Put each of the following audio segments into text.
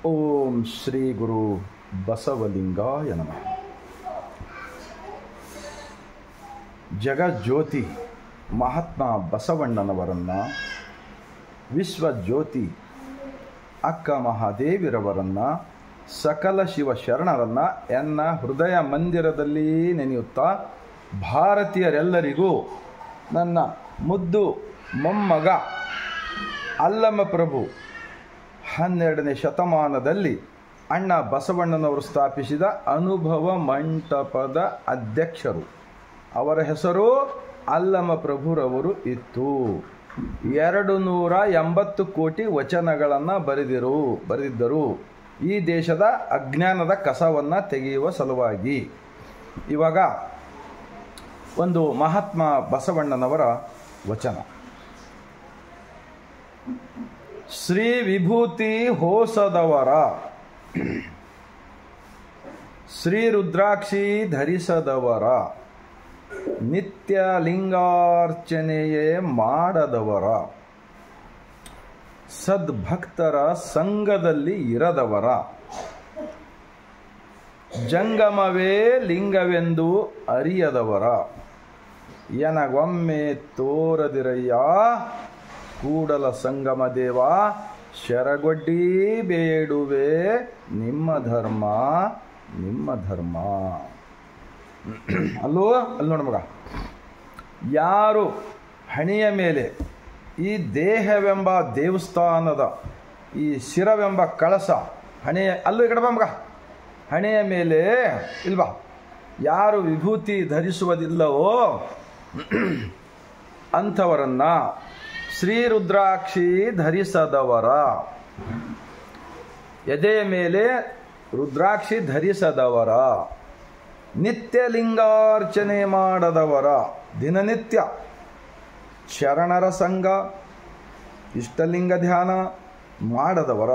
ಓಂ ಶ್ರೀ ಗುರು ಬಸವಲಿಂಗಾಯ ನಮಃ. ಜಗಜ್ಯೋತಿ ಮಹಾತ್ಮ ಬಸವಣ್ಣನವರನ್ನು, ವಿಶ್ವಜ್ಯೋತಿ ಅಕ್ಕ ಮಹಾದೇವಿರವರನ್ನು, ಸಕಲ ಶಿವಶರಣರನ್ನು ಎನ್ನ ಹೃದಯ ಮಂದಿರದಲ್ಲಿ ನೆನೆಯುತ್ತಾ ಭಾರತೀಯರೆಲ್ಲರಿಗೂ ನನ್ನ ಮುದ್ದು ಮೊಮ್ಮಗ ಅಲ್ಲಮ ಪ್ರಭು 12ನೇ ಶತಮಾನದಲ್ಲಿ ಅಣ್ಣ ಬಸವಣ್ಣನವರು ಸ್ಥಾಪಿಸಿದ ಅನುಭವ ಮಂಟಪದ ಅಧ್ಯಕ್ಷರು. ಅವರ ಹೆಸರು ಅಲ್ಲಮ ಪ್ರಭುರವರು ಇತ್ತು. 280 ಕೋಟಿ ವಚನಗಳನ್ನು ಬರೆದಿದ್ದರು ಈ ದೇಶದ ಅಜ್ಞಾನದ ಕಸವನ್ನು ತೆಗೆಯುವ ಸಲುವಾಗಿ. ಇವಾಗ ಒಂದು ಮಹಾತ್ಮ ಬಸವಣ್ಣನವರ ವಚನ. ಶ್ರೀ ವಿಭೂತಿ ಹೋಸದವರ, ಶ್ರೀ ರುದ್ರಾಕ್ಷಿ ಧರಿಸದವರ, ನಿತ್ಯ ಲಿಂಗಾರ್ಚನೆಯೇ ಮಾಡದವರ, ಸದ್ಭಕ್ತರ ಸಂಘದಲ್ಲಿ ಇರದವರ, ಜಂಗಮವೇ ಲಿಂಗವೆಂದು ಅರಿಯದವರ, ಎನಗೊಮ್ಮೆ ತೋರದಿರಯ್ಯ ಕೂಡಲ ಸಂಗಮ ದೇವ, ಶರಗೊಡ್ಡಿ ಬೇಡುವೆ ನಿಮ್ಮ ಧರ್ಮ ನಿಮ್ಮ ಧರ್ಮ. ಅಲ್ಲಿ ನೋಡ ಮಗ, ಯಾರು ಹಣೆಯ ಮೇಲೆ ಈ ದೇಹವೆಂಬ ದೇವಸ್ಥಾನದ ಈ ಶಿರವೆಂಬ ಕಳಸ ಹಣೆಯ ಅಲ್ಲೂ ಈ ಕಡೆ ಬಾ ಮಗ, ಹಣೆಯ ಮೇಲೆ ಇಲ್ವಾ, ಯಾರು ವಿಭೂತಿ ಧರಿಸುವುದಿಲ್ಲವೋ ಅಂಥವರನ್ನ, ಶ್ರೀ ರುದ್ರಾಕ್ಷಿ ಧರಿಸದವರ, ಎದೆಯ ಮೇಲೆ ರುದ್ರಾಕ್ಷಿ ಧರಿಸದವರ, ನಿತ್ಯ ಲಿಂಗಾರ್ಚನೆ ಮಾಡದವರ, ದಿನನಿತ್ಯ ಶರಣರ ಸಂಘ ಇಷ್ಟಲಿಂಗ ಧ್ಯಾನ ಮಾಡದವರ,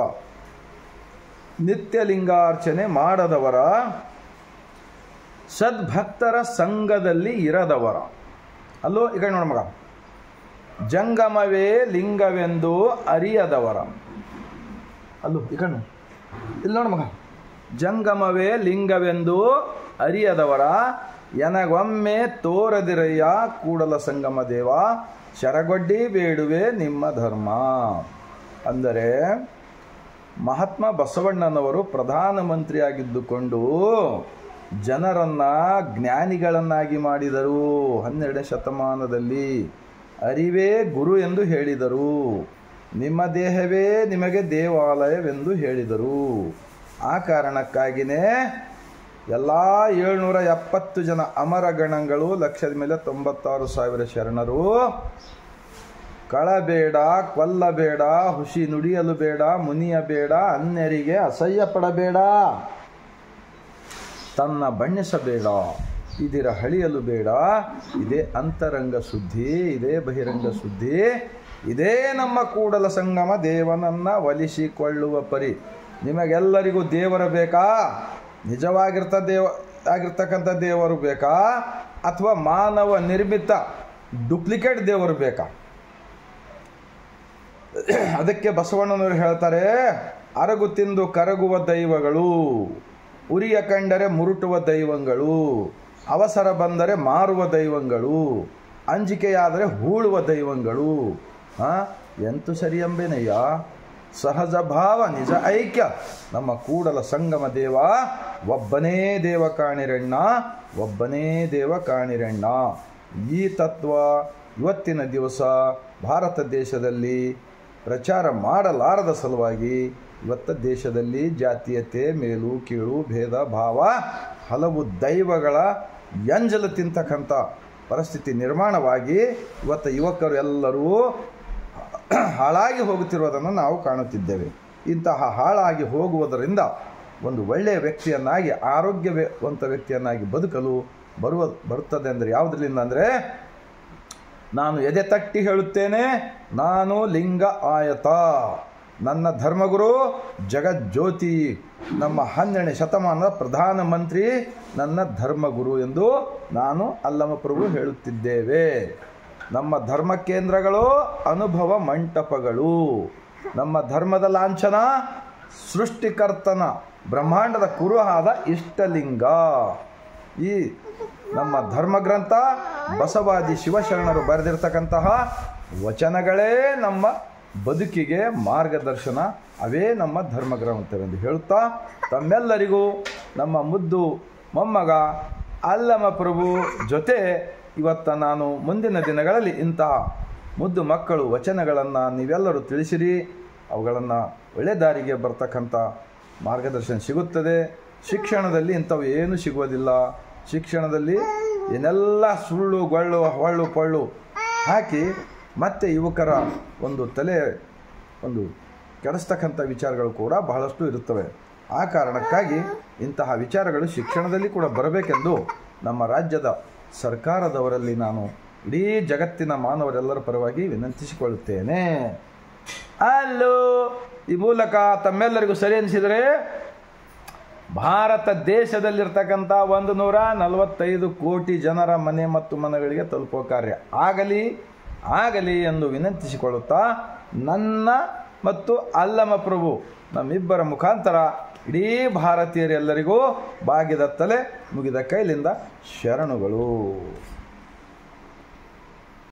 ನಿತ್ಯ ಲಿಂಗಾರ್ಚನೆ ಮಾಡದವರ, ಸದ್ಭಕ್ತರ ಸಂಘದಲ್ಲಿ ಇರದವರ. ಅಲ್ಲೋ ಈಗ ನೋಡ ಮಗ, ಜಂಗಮವೇ ಲಿಂಗವೆಂದು ಅರಿಯದವರ. ಅಲ್ಲೋ ಈ ಕಣ್ಣು ಇಲ್ಲಿ ನೋಡ ಮಗ, ಜಂಗಮವೇ ಲಿಂಗವೆಂದು ಅರಿಯದವರ, ಎನಗೊಮ್ಮೆ ತೋರದಿರಯ್ಯ ಕೂಡಲ ಸಂಗಮ ದೇವ, ಶರಗೊಡ್ಡಿ ಬೇಡುವೆ ನಿಮ್ಮ ಧರ್ಮ. ಅಂದರೆ ಮಹಾತ್ಮ ಬಸವಣ್ಣನವರು ಪ್ರಧಾನಮಂತ್ರಿಯಾಗಿದ್ದುಕೊಂಡು ಜನರನ್ನು ಜ್ಞಾನಿಗಳನ್ನಾಗಿ ಮಾಡಿದರು. 12ನೇ ಶತಮಾನದಲ್ಲಿ ಅರಿವೇ ಗುರು ಎಂದು ಹೇಳಿದರು. ನಿಮ್ಮ ದೇಹವೇ ನಿಮಗೆ ದೇವಾಲಯವೆಂದು ಹೇಳಿದರು. ಆ ಕಾರಣಕ್ಕಾಗಿಯೇ ಎಲ್ಲ 770 ಜನ ಅಮರಗಣಗಳು, ಲಕ್ಷದ ಮೇಲೆ 96,000 ಶರಣರು, ಕಳಬೇಡ, ಕೊಲ್ಲಬೇಡ, ಹುಸಿ ನುಡಿಯಲು ಬೇಡ, ಮುನಿಯಬೇಡ, ಅನ್ಯರಿಗೆ ಅಸಹ್ಯ ಪಡಬೇಡ, ತನ್ನ ಬಣ್ಣಿಸಬೇಡ, ಇದಿರ ಹಳಿಯಲು ಬೇಡ, ಇದೇ ಅಂತರಂಗ ಶುದ್ಧಿ, ಇದೇ ಬಹಿರಂಗ ಶುದ್ಧಿ, ಇದೇ ನಮ್ಮ ಕೂಡಲ ಸಂಗಮ ದೇವನನ್ನು ಒಲಿಸಿಕೊಳ್ಳುವ ಪರಿ. ನಿಮಗೆಲ್ಲರಿಗೂ ದೇವರು ಬೇಕಾ? ನಿಜವಾಗಿರ್ತಕ್ಕಂಥ ದೇವರು ಬೇಕಾ, ಅಥವಾ ಮಾನವ ನಿರ್ಮಿತ ಡುಪ್ಲಿಕೇಟ್ ದೇವರು ಬೇಕಾ? ಅದಕ್ಕೆ ಬಸವಣ್ಣನವರು ಹೇಳ್ತಾರೆ, ಅರಗು ತಿಂದು ಕರಗುವ ದೈವಗಳು, ಉರಿಯ ಕಂಡರೆ ಮುರುಟುವ ದೈವಗಳು, ಅವಸರ ಬಂದರೆ ಮಾರುವ ದೈವಗಳು, ಅಂಜಿಕೆಯಾದರೆ ಹೂಳುವ ದೈವಗಳು. ಎಂತೂ ಸರಿ ಎಂಬೇನಯ್ಯ, ಸಹಜ ಭಾವ ನಿಜ ಐಕ್ಯ ನಮ್ಮ ಕೂಡಲ ಸಂಗಮ ದೇವ, ಒಬ್ಬನೇ ದೇವ ಕಾಣಿರಣ್ಣ, ಒಬ್ಬನೇ ದೇವ ಕಾಣಿರಣ್ಣ. ಈ ತತ್ವ ಇವತ್ತಿನ ದಿವಸ ಭಾರತ ದೇಶದಲ್ಲಿ ಪ್ರಚಾರ ಮಾಡಲಾರದ ಸಲುವಾಗಿ ಇವತ್ತು ದೇಶದಲ್ಲಿ ಜಾತೀಯತೆ, ಮೇಲು ಕೀಳು, ಭೇದ ಭಾವ, ಹಲವು ದೈವಗಳ ಎಂಜಲು ತಿಂತಕ್ಕಂಥ ಪರಿಸ್ಥಿತಿ ನಿರ್ಮಾಣವಾಗಿ ಇವತ್ತು ಯುವಕರು ಎಲ್ಲರೂ ಹಾಳಾಗಿ ಹೋಗುತ್ತಿರುವುದನ್ನು ನಾವು ಕಾಣುತ್ತಿದ್ದೇವೆ. ಇಂತಹ ಹಾಳಾಗಿ ಹೋಗುವುದರಿಂದ ಒಂದು ಒಳ್ಳೆಯ ವ್ಯಕ್ತಿಯನ್ನಾಗಿ, ಆರೋಗ್ಯವಂತ ವ್ಯಕ್ತಿಯನ್ನಾಗಿ ಬದುಕಲು ಬರುತ್ತದೆ ಅಂದರೆ ಯಾವುದರಿಂದ ಅಂದರೆ, ನಾನು ಎದೆ ತಟ್ಟಿ ಹೇಳುತ್ತೇನೆ, ನಾನು ಲಿಂಗ ಆಯತ, ನನ್ನ ಧರ್ಮಗುರು ಜಗಜ್ಯೋತಿ, ನಮ್ಮ 12ನೇ ಶತಮಾನದ ಪ್ರಧಾನಮಂತ್ರಿ ನನ್ನ ಧರ್ಮಗುರು ಎಂದು ನಾನು ಅಲ್ಲಮ ಪ್ರಭು ಹೇಳುತ್ತಿದ್ದೇವೆ. ನಮ್ಮ ಧರ್ಮ ಕೇಂದ್ರಗಳು ಅನುಭವ ಮಂಟಪಗಳು. ನಮ್ಮ ಧರ್ಮದ ಲಾಂಛನ ಸೃಷ್ಟಿಕರ್ತನ ಬ್ರಹ್ಮಾಂಡದ ಕುರುಹಾದ ಇಷ್ಟಲಿಂಗ. ಈ ನಮ್ಮ ಧರ್ಮಗ್ರಂಥ ಬಸವಾದಿ ಶಿವಶರಣರು ಬರೆದಿರ್ತಕ್ಕಂತಹ ವಚನಗಳೇ ನಮ್ಮ ಬದುಕಿಗೆ ಮಾರ್ಗದರ್ಶನ, ಅವೇ ನಮ್ಮ ಧರ್ಮಗ್ರಂಥವೆಂದು ಹೇಳುತ್ತಾ ತಮ್ಮೆಲ್ಲರಿಗೂ ನಮ್ಮ ಮುದ್ದು ಮೊಮ್ಮಗ ಅಲ್ಲಮ ಪ್ರಭು ಜೊತೆ ಇವತ್ತು ನಾನು ಮುಂದಿನ ದಿನಗಳಲ್ಲಿ ಇಂತಹ ಮುದ್ದು ಮಕ್ಕಳು ವಚನಗಳನ್ನು ನೀವೆಲ್ಲರೂ ತಿಳಿಸಿರಿ. ಅವುಗಳನ್ನು ಒಳ್ಳೆ ದಾರಿಗೆ ಬರ್ತಕ್ಕಂಥ ಮಾರ್ಗದರ್ಶನ ಸಿಗುತ್ತದೆ. ಶಿಕ್ಷಣದಲ್ಲಿ ಇಂಥವು ಏನೂ ಸಿಗುವುದಿಲ್ಲ. ಶಿಕ್ಷಣದಲ್ಲಿ ಏನೆಲ್ಲ ಸುಳ್ಳು ಗೊಳ್ಳು ಹೊಳ್ಳು ಪಳ್ಳು ಹಾಕಿ ಮತ್ತೆ ಯುವಕರ ಒಂದು ತಲೆ ಒಂದು ಕೆಡಿಸ್ತಕ್ಕಂಥ ವಿಚಾರಗಳು ಕೂಡ ಬಹಳಷ್ಟು ಇರುತ್ತವೆ. ಆ ಕಾರಣಕ್ಕಾಗಿ ಇಂತಹ ವಿಚಾರಗಳು ಶಿಕ್ಷಣದಲ್ಲಿ ಕೂಡ ಬರಬೇಕೆಂದು ನಮ್ಮ ರಾಜ್ಯದ ಸರ್ಕಾರದವರಲ್ಲಿ ನಾನು ಇಡೀ ಜಗತ್ತಿನ ಮಾನವರೆಲ್ಲರ ಪರವಾಗಿ ವಿನಂತಿಸಿಕೊಳ್ಳುತ್ತೇನೆ. ಅಲ್ಲೋ ಈ ಮೂಲಕ ತಮ್ಮೆಲ್ಲರಿಗೂ ಸರಿ ಅನಿಸಿದರೆ ಭಾರತ ದೇಶದಲ್ಲಿರ್ತಕ್ಕಂಥ 145 ಕೋಟಿ ಜನರ ಮನೆ ಮತ್ತು ಮನೆಗಳಿಗೆ ತಲುಪುವ ಕಾರ್ಯ ಆಗಲಿ ಎಂದು ವಿನಂತಿಸಿಕೊಳ್ಳುತ್ತಾ ನನ್ನ ಮತ್ತು ಅಲ್ಲಮ ಪ್ರಭು ನಮ್ಮಿಬ್ಬರ ಮುಖಾಂತರ ಇಡೀ ಭಾರತೀಯರೆಲ್ಲರಿಗೂ ಬಾಗಿದ ತಲೆ ಮುಗಿದ ಕೈಲಿಂದ ಶರಣುಗಳು.